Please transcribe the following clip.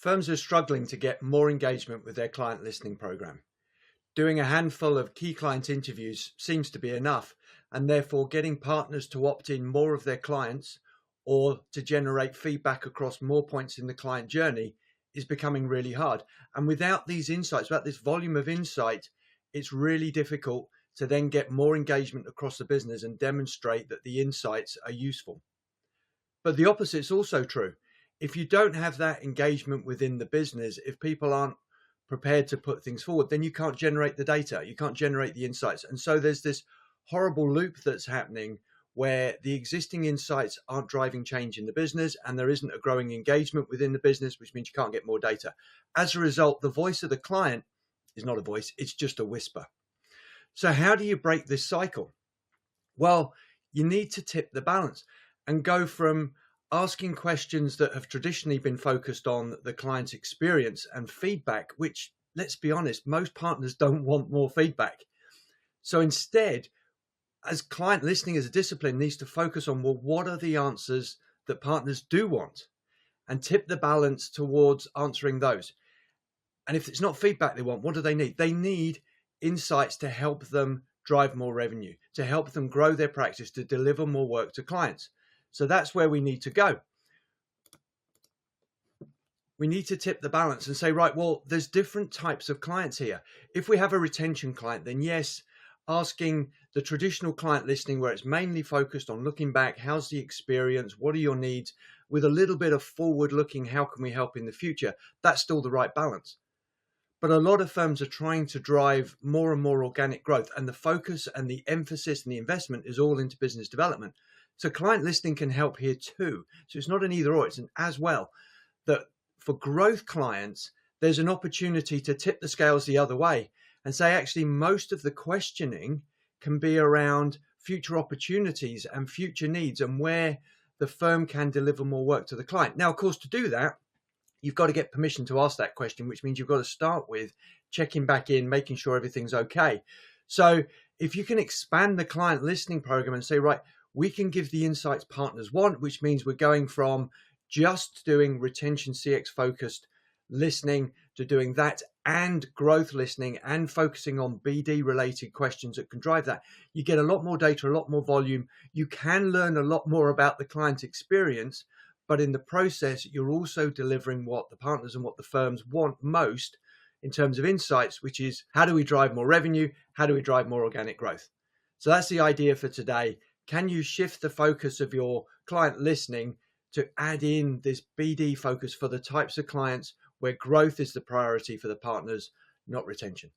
Firms are struggling to get more engagement with their client listening program. Doing a handful of key client interviews seems to be enough, and therefore getting partners to opt in more of their clients or to generate feedback across more points in the client journey is becoming really hard. And without these insights, without this volume of insight, it's really difficult to then get more engagement across the business and demonstrate that the insights are useful. But the opposite is also true. If you don't have that engagement within the business, if people aren't prepared to put things forward, then you can't generate the data, you can't generate the insights. And so there's this horrible loop that's happening where the existing insights aren't driving change in the business and there isn't a growing engagement within the business, which means you can't get more data. As a result, the voice of the client is not a voice, it's just a whisper. So how do you break this cycle? Well, you need to tip the balance and go from asking questions that have traditionally been focused on the client's experience and feedback, which, let's be honest, most partners don't want more feedback. So instead, as client listening as a discipline needs to focus on, well, what are the answers that partners do want, and tip the balance towards answering those. And if it's not feedback they want, what do they need? They need insights to help them drive more revenue, to help them grow their practice, to deliver more work to clients. So that's where we need to go. We need to tip the balance and say, right, well, there's different types of clients here. If we have a retention client, then yes, asking the traditional client listening where it's mainly focused on looking back, how's the experience, what are your needs, with a little bit of forward looking, how can we help in the future? That's still the right balance. But a lot of firms are trying to drive more and more organic growth, and the focus and the emphasis and the investment is all into business development. So client listening can help here too. So it's not an either or, it's an as well. That for growth clients, there's an opportunity to tip the scales the other way and say, actually, most of the questioning can be around future opportunities and future needs and where the firm can deliver more work to the client. Now, of course, to do that, you've got to get permission to ask that question, which means you've got to start with checking back in, making sure everything's okay. So if you can expand the client listening program and say, right, we can give the insights partners want, which means we're going from just doing retention CX focused listening to doing that and growth listening and focusing on BD related questions that can drive that. You get a lot more data, a lot more volume. You can learn a lot more about the client experience, but in the process, you're also delivering what the partners and what the firms want most in terms of insights, which is how do we drive more revenue? How do we drive more organic growth? So that's the idea for today. Can you shift the focus of your client listening to add in this BD focus for the types of clients where growth is the priority for the partners, not retention?